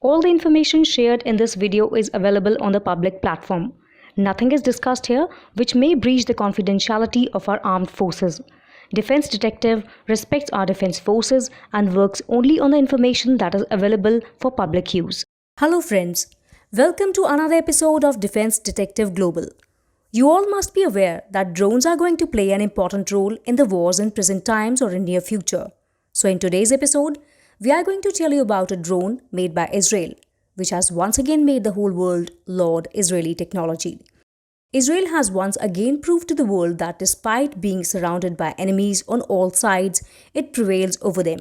All the information shared in this video is available on the public platform. Nothing is discussed here which may breach the confidentiality of our armed forces. Defense Detective respects our defense forces and works only on the information that is available for public use. Hello friends, welcome to another episode of Defense Detective Global. You all must be aware that drones are going to play an important role in the wars in present times or in near future. So in today's episode, we are going to tell you about a drone made by Israel, which has once again made the whole world laud Israeli technology. Israel has once again proved to the world that despite being surrounded by enemies on all sides, it prevails over them.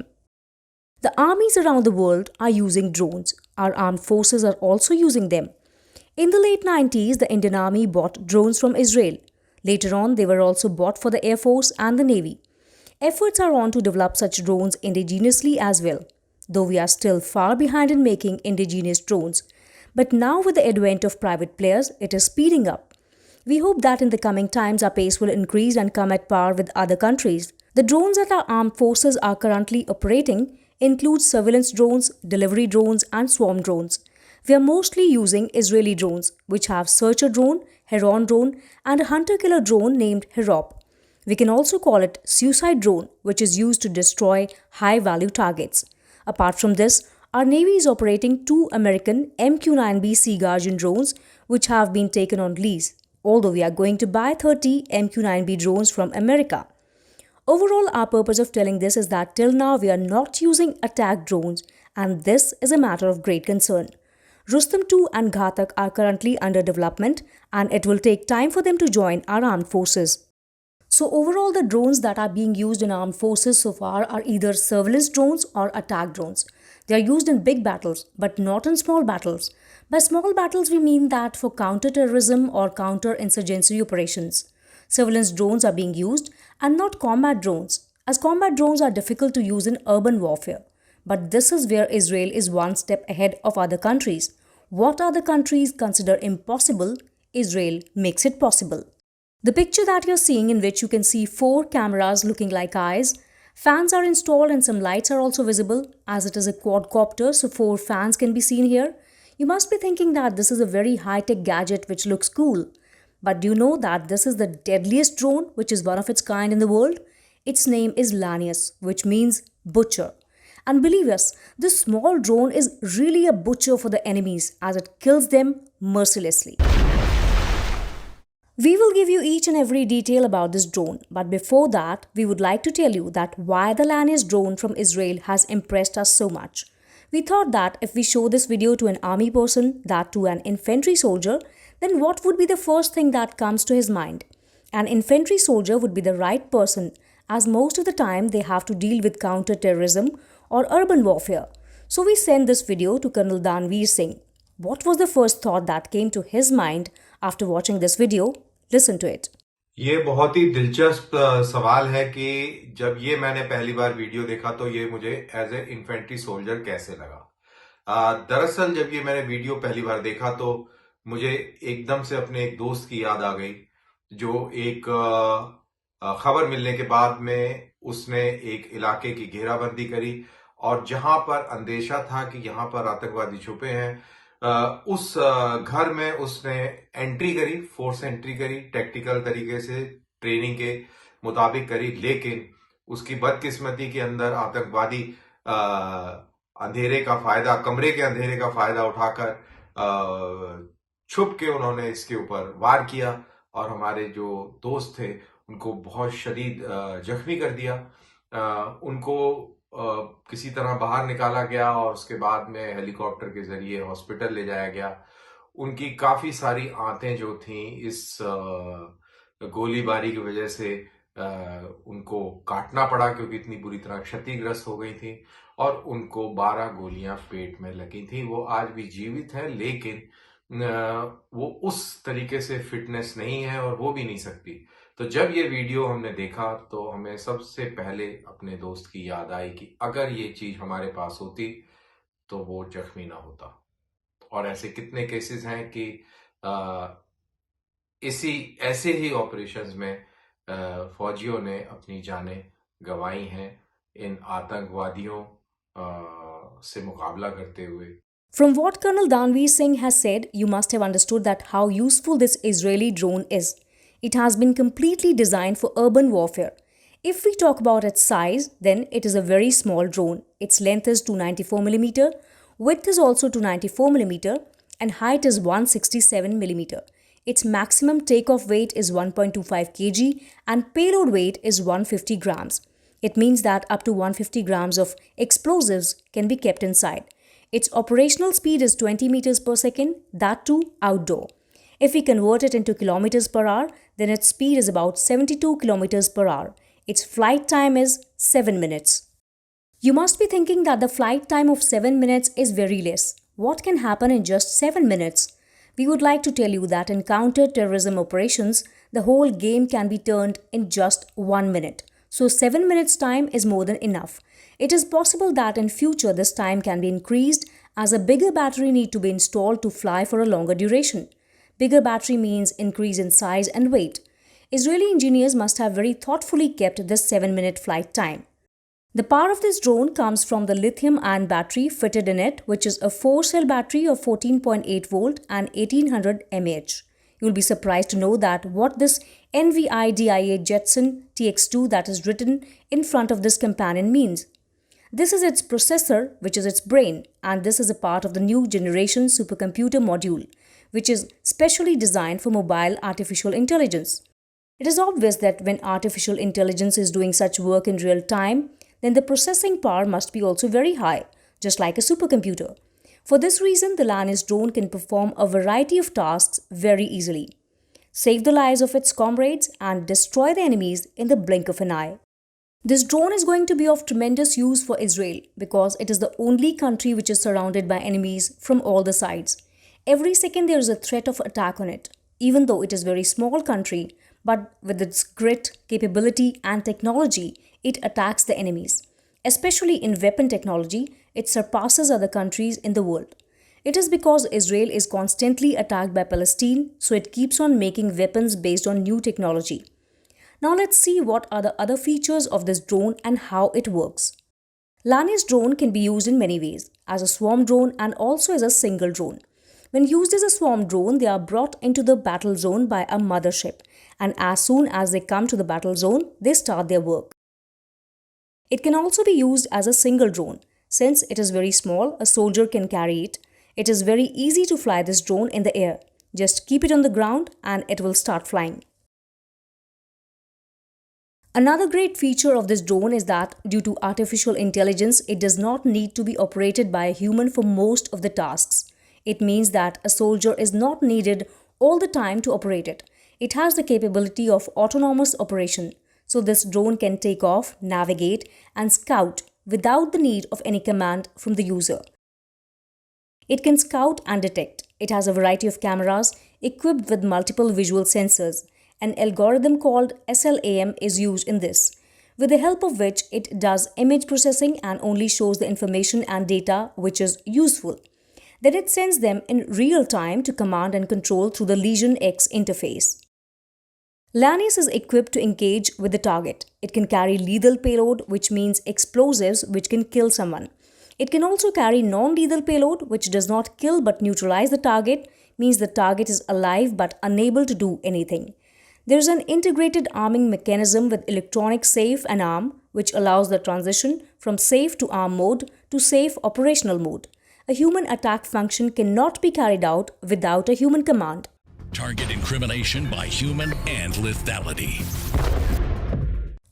The armies around the world are using drones. Our armed forces are also using them. In the late 90s, the Indian Army bought drones from Israel. Later on, they were also bought for the Air Force and the Navy. Efforts are on to develop such drones indigenously as well, though we are still far behind in making indigenous drones. But now with the advent of private players, it is speeding up. We hope that in the coming times our pace will increase and come at par with other countries. The drones that our armed forces are currently operating include surveillance drones, delivery drones and swarm drones. We are mostly using Israeli drones, which have searcher drone, Heron drone and a hunter-killer drone named Herop. We can also call it suicide drone, which is used to destroy high-value targets. Apart from this, our Navy is operating two American MQ-9B Sea Guardian drones, which have been taken on lease, although we are going to buy 30 MQ-9B drones from America. Overall, our purpose of telling this is that till now we are not using attack drones, and this is a matter of great concern. Rustam 2 and Ghatak are currently under development, and it will take time for them to join our armed forces. So overall, the drones that are being used in armed forces so far are either surveillance drones or attack drones. They are used in big battles, but not in small battles. By small battles, we mean that for counter-terrorism or counter-insurgency operations. Surveillance drones are being used and not combat drones, as combat drones are difficult to use in urban warfare. But this is where Israel is one step ahead of other countries. What other countries consider impossible, Israel makes it possible. The picture that you're seeing, in which you can see 4 cameras looking like eyes, fans are installed and some lights are also visible, as it is a quadcopter, so 4 fans can be seen here. You must be thinking that this is a very high-tech gadget which looks cool. But do you know that this is the deadliest drone, which is one of its kind in the world? Its name is LANIUS, which means butcher. And believe us, this small drone is really a butcher for the enemies, as it kills them mercilessly. We will give you each and every detail about this drone, but before that, we would like to tell you that why the LANIUS drone from Israel has impressed us so much. We thought that if we show this video to an army person, that to an infantry soldier, then what would be the first thing that comes to his mind? An infantry soldier would be the right person, as most of the time they have to deal with counter-terrorism or urban warfare. So we sent this video to Colonel Danveer Singh. What was the first thought that came to his mind after watching this video? Listen to it. ये बहुत ही दिलचस्प सवाल है कि जब ये मैंने पहली बार वीडियो देखा तो ये मुझे एज ए इन्फेंट्री सोल्जर कैसे लगा। दरअसल जब ये मैंने वीडियो पहली बार देखा तो मुझे एकदम से अपने एक दोस्त की याद आ गई, जो एक खबर मिलने के बाद में उसने एक इलाके की घेराबंदी करी और जहां पर अंदेशा था कि यहां पर आतंकवादी छुपे हैं, उस घर में उसने एंट्री करी, फोर्स एंट्री करी, टेक्टिकल तरीके से ट्रेनिंग के मुताबिक करी, लेकिन उसकी बदकिस्मती के अंदर आतंकवादी अंधेरे का फायदा, कमरे के अंधेरे का फायदा उठाकर छुप के उन्होंने इसके ऊपर वार किया और हमारे जो दोस्त थे उनको बहुत शदीद जख्मी कर दिया। उनको किसी तरह बाहर निकाला गया और उसके बाद में हेलीकॉप्टर के जरिए हॉस्पिटल ले जाया गया। उनकी काफी सारी आंतें जो थीं इस गोलीबारी की वजह से उनको काटना पड़ा, क्योंकि इतनी बुरी तरह क्षतिग्रस्त हो गई थी और उनको 12 गोलियां पेट में लगी थी। वो आज भी जीवित है, लेकिन वो उस तरीके से फिटनेस नहीं है और वो भी नहीं सकती। तो जब ये वीडियो हमने देखा तो हमें सबसे पहले अपने दोस्त की याद आई कि अगर ये चीज हमारे पास होती तो वो जख्मी ना होता। और ऐसे कितने केसेस हैं कि ऐसे ही ऑपरेशंस में फौजियों ने अपनी जानें गंवाई हैं इन आतंकवादियों से मुकाबला करते हुए। From what Colonel Danveer Singh has said, you must have understood that how useful this Israeli drone is. It has been completely designed for urban warfare. If we talk about its size, then it is a very small drone. Its length is 294mm, width is also 294mm, and height is 167mm. Its maximum takeoff weight is 1.25 kg and payload weight is 150 grams. It means that up to 150 grams of explosives can be kept inside. Its operational speed is 20 meters per second, that too outdoor. If we convert it into kilometers per hour, then its speed is about 72 kilometers per hour. Its flight time is 7 minutes. You must be thinking that the flight time of 7 minutes is very less. What can happen in just 7 minutes? We would like to tell you that in counter-terrorism operations, the whole game can be turned in just 1 minute. So 7 minutes time is more than enough. It is possible that in future this time can be increased as a bigger battery need to be installed to fly for a longer duration. Bigger battery means increase in size and weight. Israeli engineers must have very thoughtfully kept this 7-minute flight time. The power of this drone comes from the lithium-ion battery fitted in it, which is a 4-cell battery of 14.8 volt and 1800 mAh. You will be surprised to know that what this NVIDIA Jetson TX2 that is written in front of this companion means. This is its processor, which is its brain, and this is a part of the new generation supercomputer module, which is specially designed for mobile artificial intelligence. It is obvious that when artificial intelligence is doing such work in real time, then the processing power must be also very high, just like a supercomputer. For this reason, the LANIUS drone can perform a variety of tasks very easily, save the lives of its comrades, and destroy the enemies in the blink of an eye. This drone is going to be of tremendous use for Israel because it is the only country which is surrounded by enemies from all the sides. Every second there is a threat of attack on it, even though it is a very small country, but with its grit, capability and technology, it attacks the enemies. Especially in weapon technology, it surpasses other countries in the world. It is because Israel is constantly attacked by Palestine, so it keeps on making weapons based on new technology. Now let's see what are the other features of this drone and how it works. LANIUS drone can be used in many ways, as a swarm drone and also as a single drone. When used as a swarm drone, they are brought into the battle zone by a mothership, and as soon as they come to the battle zone, they start their work. It can also be used as a single drone. Since it is very small, a soldier can carry it. It is very easy to fly this drone in the air. Just keep it on the ground and it will start flying. Another great feature of this drone is that due to artificial intelligence, it does not need to be operated by a human for most of the tasks. It means that a soldier is not needed all the time to operate it. It has the capability of autonomous operation. So this drone can take off, navigate, and scout without the need of any command from the user. It can scout and detect. It has a variety of cameras equipped with multiple visual sensors. An algorithm called SLAM is used in this, with the help of which it does image processing and only shows the information and data which is useful. Then it sends them in real time to command and control through the Legion-X interface. LANIUS is equipped to engage with the target. It can carry lethal payload, which means explosives which can kill someone. It can also carry non-lethal payload, which does not kill but neutralize the target, means the target is alive but unable to do anything. There is an integrated arming mechanism with electronic safe and arm, which allows the transition from safe to arm mode to safe operational mode. A human attack function cannot be carried out without a human command. Target incrimination by human and lethality.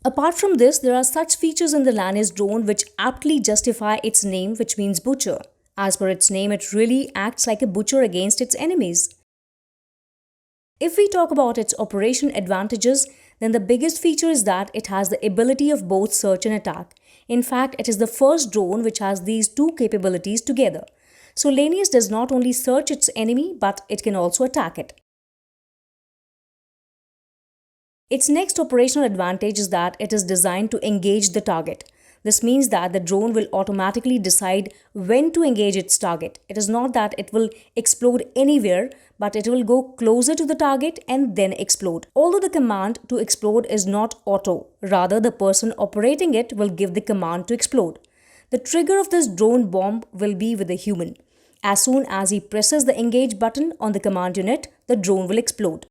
Apart from this, there are such features in the LANIUS drone which aptly justify its name, which means butcher. As per its name, it really acts like a butcher against its enemies. If we talk about its operation advantages, then the biggest feature is that it has the ability of both search and attack. In fact, it is the first drone which has these two capabilities together. So LANIUS does not only search its enemy, but it can also attack it. Its next operational advantage is that it is designed to engage the target. This means that the drone will automatically decide when to engage its target. It is not that it will explode anywhere, but it will go closer to the target and then explode. Although the command to explode is not auto, rather the person operating it will give the command to explode. The trigger of this drone bomb will be with the human. As soon as he presses the engage button on the command unit, the drone will explode.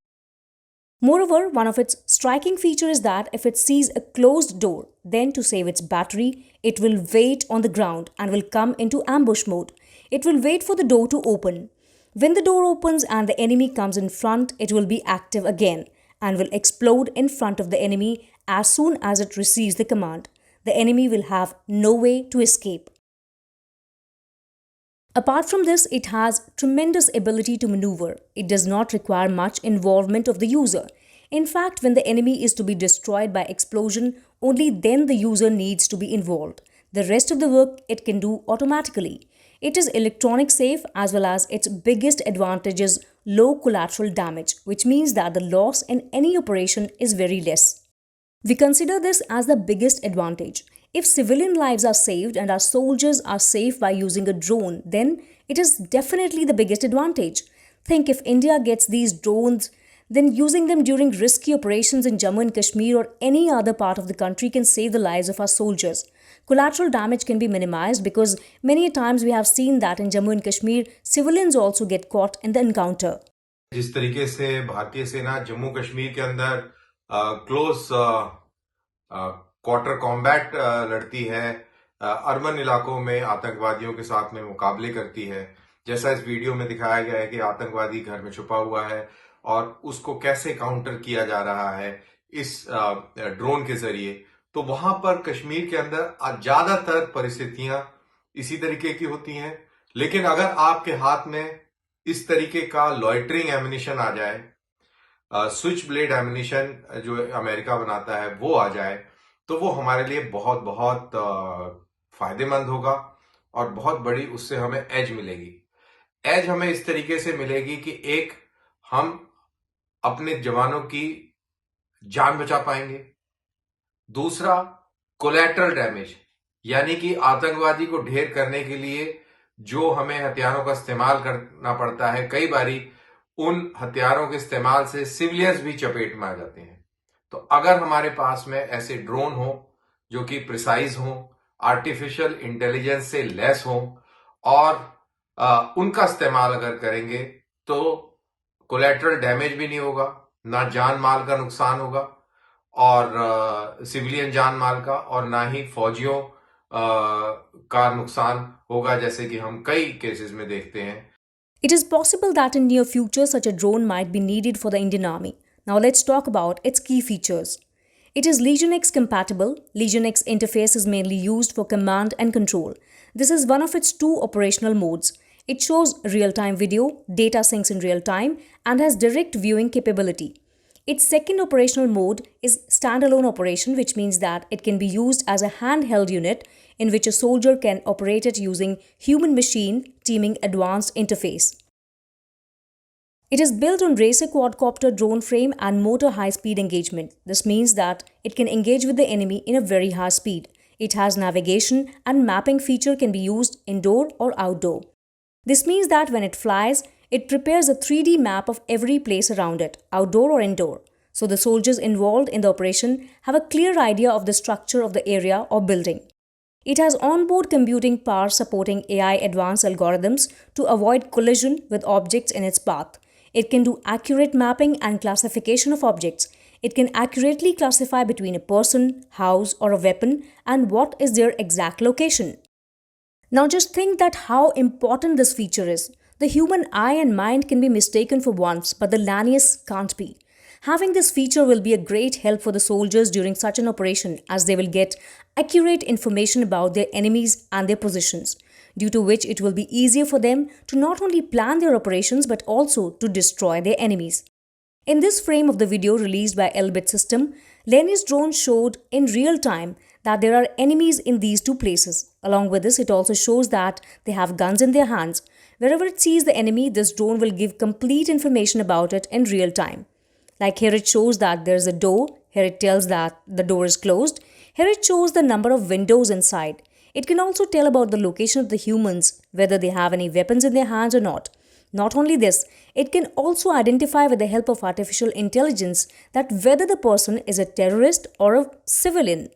Moreover, one of its striking features is that if it sees a closed door, then to save its battery, it will wait on the ground and will come into ambush mode. It will wait for the door to open. When the door opens and the enemy comes in front, it will be active again and will explode in front of the enemy as soon as it receives the command. The enemy will have no way to escape. Apart from this, it has tremendous ability to maneuver. It does not require much involvement of the user. In fact, when the enemy is to be destroyed by explosion, only then the user needs to be involved. The rest of the work it can do automatically. It is electronic safe, as well as its biggest advantage is low collateral damage, which means that the loss in any operation is very less. We consider this as the biggest advantage. If civilian lives are saved and our soldiers are safe by using a drone, then it is definitely the biggest advantage. Think if India gets these drones, then using them during risky operations in Jammu and Kashmir or any other part of the country can save the lives of our soldiers. Collateral damage can be minimized because many times we have seen that in Jammu and Kashmir, civilians also get caught in the encounter. जिस तरीके से भारतीय सेना जम्मू कश्मीर के अंदर close quarter combat लड़ती है, urban इलाकों में आतंकवादियों के साथ में मुकाबले करती है, जैसा इस वीडियो में दिखाया गया है कि आतंकवादी घर में छुपा हुआ है और उसको कैसे काउंटर किया जा रहा है इस ड्रोन के जरिए, तो वहां पर कश्मीर के अंदर ज्यादातर परिस्थितियां इसी तरीके की होती हैं। लेकिन अगर आपके हाथ में इस तरीके का लॉइटरिंग एमिनिशन आ जाए, स्विच ब्लेड एमिनिशन जो अमेरिका बनाता है वो आ जाए, तो वो हमारे लिए बहुत बहुत फायदेमंद होगा और बहुत बड़ी उससे हमें एज मिलेगी। एज हमें इस तरीके से मिलेगी कि एक, हम अपने जवानों की जान बचा पाएंगे। दूसरा, कोलैटरल डैमेज, यानी कि आतंकवादी को ढेर करने के लिए जो हमें हथियारों का इस्तेमाल करना पड़ता है, कई बारी उन हथियारों के इस्तेमाल से सिविलियंस भी चपेट में आ जाते हैं। तो अगर हमारे पास में ऐसे ड्रोन हो जो कि प्रिसाइज हो, आर्टिफिशियल इंटेलिजेंस से लेस हो और उनका इस्तेमाल अगर करेंगे तो कोलैटरल डैमेज भी नहीं होगा, ना जान माल का नुकसान होगा और सिविलियन जान माल का, और ना ही फौजियों का नुकसान होगा, जैसे कि हम कई केसेस में देखते हैं। It is possible that in near future such a drone might be needed for the Indian Army. Now let's talk about its key features. It is Legion-X compatible. Legion-X interface is mainly used for command and control. This is one of its two operational modes. It shows real-time video, data syncs in real time, and has direct viewing capability. Its second operational mode is standalone operation, which means that it can be used as a handheld unit in which a soldier can operate it using human-machine teaming advanced interface. It is built on racer quadcopter drone frame and motor high-speed engagement. This means that it can engage with the enemy in a very high speed. It has navigation and mapping feature can be used indoor or outdoor. This means that when it flies, it prepares a 3D map of every place around it, outdoor or indoor. So the soldiers involved in the operation have a clear idea of the structure of the area or building. It has onboard computing power supporting AI advanced algorithms to avoid collision with objects in its path. It can do accurate mapping and classification of objects. It can accurately classify between a person, house, or a weapon and what is their exact location. Now just think that how important this feature is. The human eye and mind can be mistaken for once, but the LANIUS can't be. Having this feature will be a great help for the soldiers during such an operation, as they will get accurate information about their enemies and their positions, due to which it will be easier for them to not only plan their operations but also to destroy their enemies. In this frame of the video released by Elbit Systems, LANIUS drone showed in real time that there are enemies in these two places. Along with this, it also shows that they have guns in their hands. Wherever it sees the enemy, this drone will give complete information about it in real time. Like here it shows that there's a door, here it tells that the door is closed, here it shows the number of windows inside. It can also tell about the location of the humans, whether they have any weapons in their hands or not. Not only this, it can also identify with the help of artificial intelligence that whether the person is a terrorist or a civilian.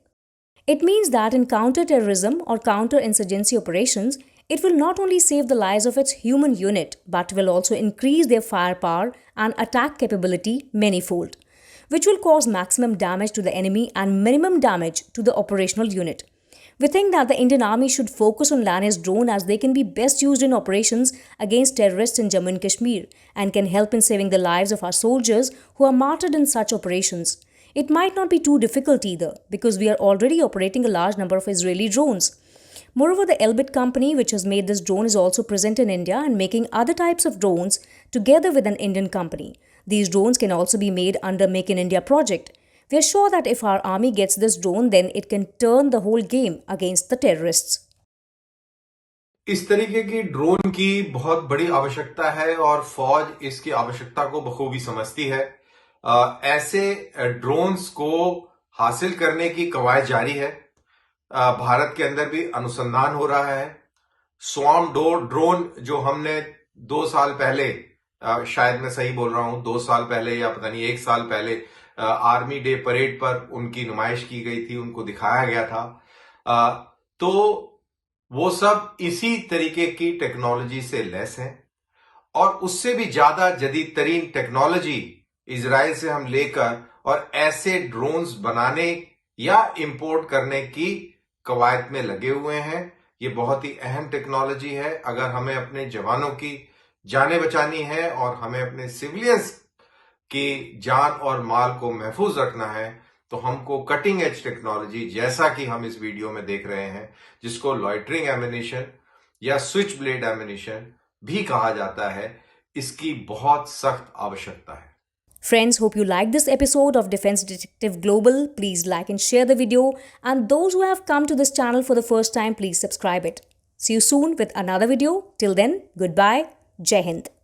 It means that in counter-terrorism or counter-insurgency operations, It will not only save the lives of its human unit, but will also increase their firepower and attack capability manyfold, which will cause maximum damage to the enemy and minimum damage to the operational unit. We think that the Indian Army should focus on LANIUS drone as they can be best used in operations against terrorists in Jammu and Kashmir and can help in saving the lives of our soldiers who are martyred in such operations. It might not be too difficult either because we are already operating a large number of Israeli drones. Moreover, the Elbit company which has made this drone is also present in India and making other types of drones together with an Indian company. These drones can also be made under Make in India project. We are sure that if our army gets this drone, then it can turn the whole game against the terrorists. इस तरीके की drone की बहुत बड़ी आवश्यकता है और फौज इसकी आवश्यकता को बखूबी समझती है। ऐसे ड्रोन्स को हासिल करने की कवायद जारी है। भारत के अंदर भी अनुसंधान हो रहा है। स्वार्म ड्रोन जो हमने 2 साल पहले, शायद मैं सही बोल रहा हूं, 2 साल पहले या पता नहीं 1 साल पहले आर्मी डे परेड पर उनकी नुमाइश की गई थी, उनको दिखाया गया था। तो वो सब इसी तरीके की टेक्नोलॉजी से लैस हैं और उससे भी ज्यादा जदीद तरीन टेक्नोलॉजी इजराइल से हम लेकर और ऐसे ड्रोन्स बनाने या इंपोर्ट करने की कवायद में लगे हुए हैं। ये बहुत ही अहम टेक्नोलॉजी है। अगर हमें अपने जवानों की जानें बचानी है और हमें अपने सिविलियंस की जान और माल को महफूज रखना है तो हमको कटिंग एज टेक्नोलॉजी, जैसा कि हम इस वीडियो में देख रहे हैं, जिसको लॉइटरिंग एम्यूनिशन या स्विच ब्लेड एम्यूनिशन भी कहा जाता है, इसकी बहुत सख्त आवश्यकता है। Friends, hope you liked this episode of Defense Detective Global. Please like and share the video. And those who have come to this channel for the first time, please subscribe it. See you soon with another video. Till then, goodbye. Jai Hind.